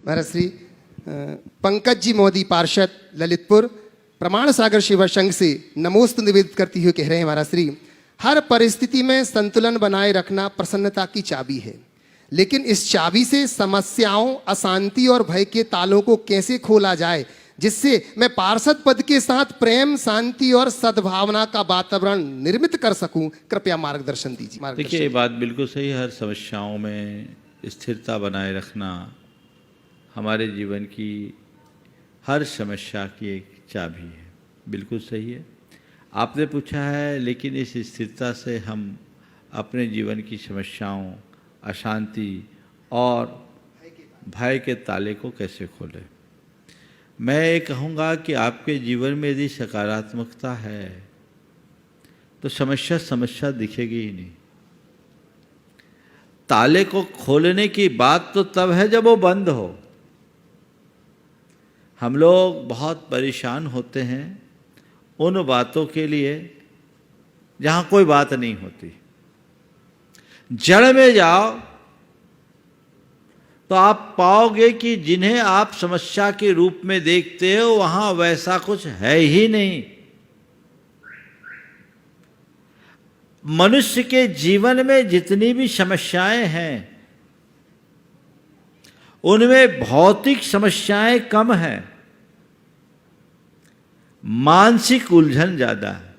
महाराज श्री पंकज जी मोदी पार्षद ललितपुर प्रमाण सागर शिवा संघ से नमोस्त निवेदित करती हुए कह रहे हैं महाराज श्री, हर परिस्थिति में संतुलन बनाए रखना प्रसन्नता की चाबी है, लेकिन इस चाबी से समस्याओं, अशांति और भय के तालों को कैसे खोला जाए जिससे मैं पार्षद पद के साथ प्रेम, शांति और सद्भावना का वातावरण निर्मित कर सकूं, कृपया मार्गदर्शन दीजिए। देखिए, ये बात बिल्कुल सही है। हर समस्याओं में स्थिरता बनाए रखना हमारे जीवन की हर समस्या की एक चाबी है, बिल्कुल सही है। आपने पूछा है लेकिन इस स्थिरता से हम अपने जीवन की समस्याओं, अशांति और भय के ताले को कैसे खोलें। मैं ये कहूँगा कि आपके जीवन में यदि सकारात्मकता है तो समस्या दिखेगी ही नहीं। ताले को खोलने की बात तो तब है जब वो बंद हो। हम लोग बहुत परेशान होते हैं उन बातों के लिए जहाँ कोई बात नहीं होती। जड़ में जाओ तो आप पाओगे कि जिन्हें आप समस्या के रूप में देखते हो वहां वैसा कुछ है ही नहीं। मनुष्य के जीवन में जितनी भी समस्याएं हैं उनमें भौतिक समस्याएं कम हैं, मानसिक उलझन ज्यादा है।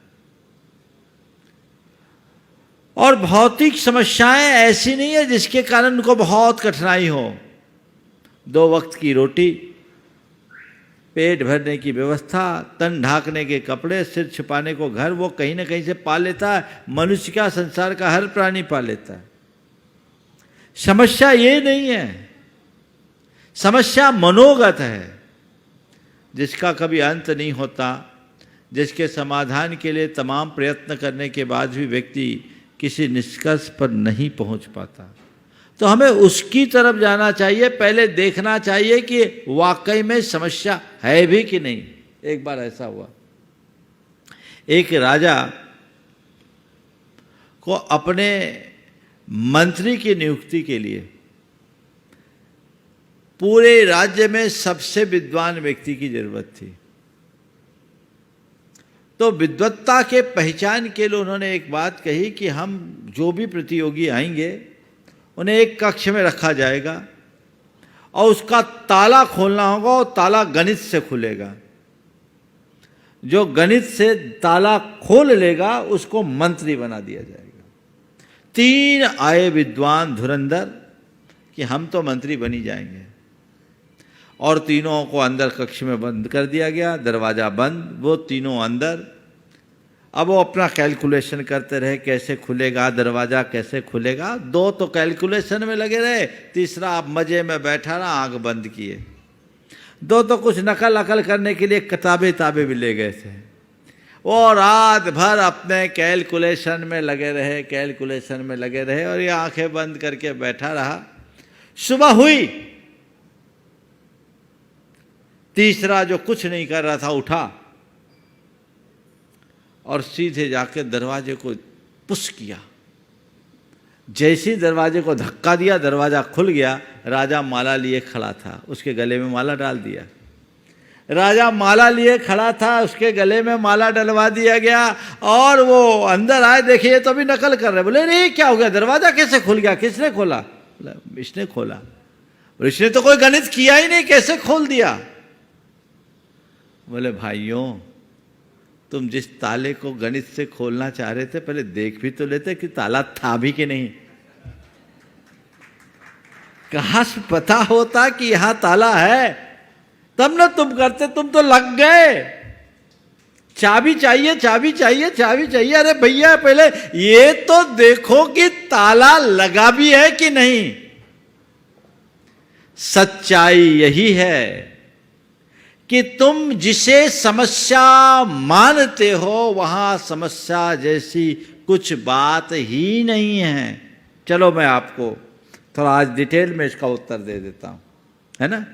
और भौतिक समस्याएं ऐसी नहीं है जिसके कारण उनको बहुत कठिनाई हो। 2 वक्त की रोटी, पेट भरने की व्यवस्था, तन ढाकने के कपड़े, सिर छुपाने को घर, वो कहीं ना कहीं से पा लेता है। मनुष्य का, संसार का हर प्राणी पा लेता है। समस्या ये नहीं है, समस्या मनोगत है जिसका कभी अंत नहीं होता, जिसके समाधान के लिए तमाम प्रयत्न करने के बाद भी व्यक्ति किसी निष्कर्ष पर नहीं पहुंच पाता। तो हमें उसकी तरफ जाना चाहिए, पहले देखना चाहिए कि वाकई में समस्या है भी कि नहीं। एक बार ऐसा हुआ, एक राजा को अपने मंत्री की नियुक्ति के लिए पूरे राज्य में सबसे विद्वान व्यक्ति की जरूरत थी। तो विद्वत्ता के पहचान के लिए उन्होंने एक बात कही कि हम जो भी प्रतियोगी आएंगे उन्हें एक कक्ष में रखा जाएगा और उसका ताला खोलना होगा और ताला गणित से खुलेगा। जो गणित से ताला खोल लेगा उसको मंत्री बना दिया जाएगा। 3 आए विद्वान धुरंधर कि हम तो मंत्री बनी जाएंगे, और तीनों को अंदर कक्ष में बंद कर दिया गया। दरवाज़ा बंद, वो तीनों अंदर। अब वो अपना कैलकुलेशन करते रहे, कैसे खुलेगा दरवाज़ा, कैसे खुलेगा। 2 तो कैलकुलेशन में लगे रहे, तीसरा आप मज़े में बैठा रहा, आँख बंद किए। 2 तो कुछ नकल अकल करने के लिए किताबें भी ले गए थे। वो रात भर अपने कैलकुलेशन में लगे रहे और ये आँखें बंद करके बैठा रहा। सुबह हुई, तीसरा जो कुछ नहीं कर रहा था उठा और सीधे जाके दरवाजे को पुश किया। जैसे ही दरवाजे को धक्का दिया, दरवाजा खुल गया। राजा माला लिए खड़ा था, उसके गले में माला डाल दिया। राजा माला लिए खड़ा था, उसके गले में माला डलवा दिया गया। और वो अंदर आए, देखिए तो अभी नकल कर रहे। बोले नहीं, क्या हो गया, दरवाजा कैसे खुल गया, किसने खोला? बोला इसने खोला। और इसने तो कोई गणित किया ही नहीं, कैसे खोल दिया? बोले भाइयों, तुम जिस ताले को गणित से खोलना चाह रहे थे पहले देख भी तो लेते कि ताला था भी कि नहीं। काश पता होता कि यहां ताला है, तब ना तुम करते। तुम तो लग गए, चाबी चाहिए, चाबी चाहिए, चाबी चाहिए। अरे भैया पहले ये तो देखो कि ताला लगा भी है कि नहीं। सच्चाई यही है कि तुम जिसे समस्या मानते हो वहां समस्या जैसी कुछ बात ही नहीं है। चलो मैं आपको थोड़ा आज डिटेल में इसका उत्तर दे देता हूं, है ना।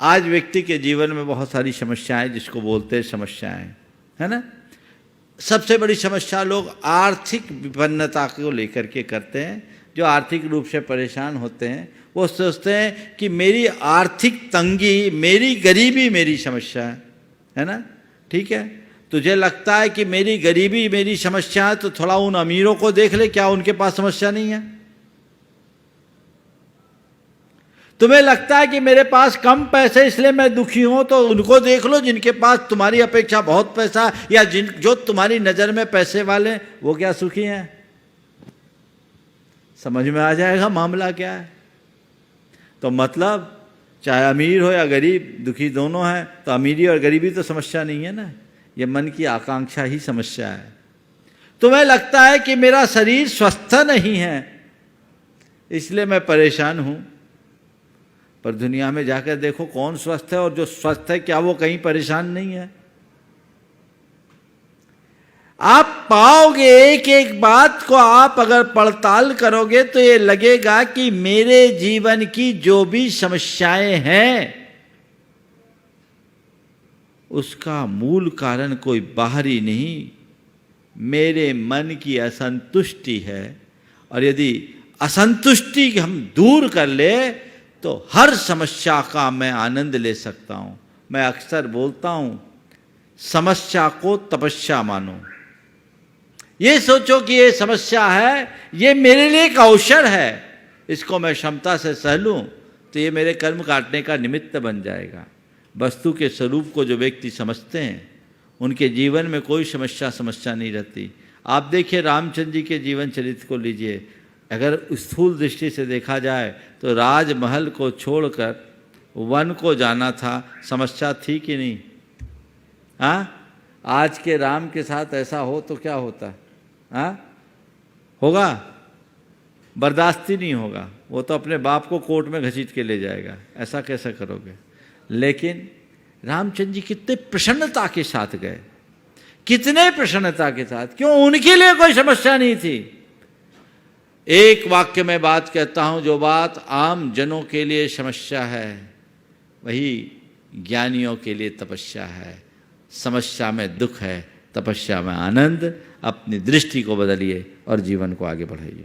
आज व्यक्ति के जीवन में बहुत सारी समस्याएं, जिसको बोलते हैं समस्याएं, है ना। सबसे बड़ी समस्या लोग आर्थिक विपन्नता को लेकर के करते हैं। जो आर्थिक रूप से परेशान होते हैं वो सोचते हैं कि मेरी आर्थिक तंगी, मेरी गरीबी मेरी समस्या है ना। ठीक है, तुझे लगता है कि मेरी गरीबी मेरी समस्या है तो थोड़ा उन अमीरों को देख ले, क्या उनके पास समस्या नहीं है? तुम्हें लगता है कि मेरे पास कम पैसे इसलिए मैं दुखी हूं, तो उनको देख लो जिनके पास तुम्हारी अपेक्षा बहुत पैसा, या जो तुम्हारी नजर में पैसे वाले वो क्या सुखी हैं। समझ में आ जाएगा मामला क्या है। तो मतलब चाहे अमीर हो या गरीब, दुखी दोनों है, तो अमीरी और गरीबी तो समस्या नहीं है ना, ये मन की आकांक्षा ही समस्या है। तुम्हें लगता है कि मेरा शरीर स्वस्थ नहीं है इसलिए मैं परेशान हूं, पर दुनिया में जाकर देखो कौन स्वस्थ है, और जो स्वस्थ है क्या वो कहीं परेशान नहीं है? आप पाओगे एक एक बात को आप अगर पड़ताल करोगे तो ये लगेगा कि मेरे जीवन की जो भी समस्याएं हैं उसका मूल कारण कोई बाहरी नहीं, मेरे मन की असंतुष्टि है। और यदि असंतुष्टि हम दूर कर ले तो हर समस्या का मैं आनंद ले सकता हूं। मैं अक्सर बोलता हूं, समस्या को तपस्या मानो। ये सोचो कि ये समस्या है, ये मेरे लिए एक अवसर है, इसको मैं क्षमता से सह लूं तो ये मेरे कर्म काटने का निमित्त बन जाएगा। वस्तु के स्वरूप को जो व्यक्ति समझते हैं उनके जीवन में कोई समस्या नहीं रहती। आप देखिए रामचंद्र जी के जीवन चरित्र को लीजिए, अगर स्थूल दृष्टि से देखा जाए तो राजमहल को छोड़कर वन को जाना था, समस्या थी कि नहीं? हाँ, आज के राम के साथ ऐसा हो तो क्या होता? हाँ, होगा? बर्दाश्त ही नहीं होगा, वो तो अपने बाप को कोर्ट में घसीट के ले जाएगा। ऐसा कैसे करोगे? लेकिन रामचंद्र जी कितने प्रसन्नता के साथ गए, कितने प्रसन्नता के साथ। क्यों? उनके लिए कोई समस्या नहीं थी। एक वाक्य में बात कहता हूं, जो बात आम जनों के लिए समस्या है वही ज्ञानियों के लिए तपस्या है। समस्या में दुख है, तपस्या में आनंद। अपनी दृष्टि को बदलिए और जीवन को आगे बढ़ाइए।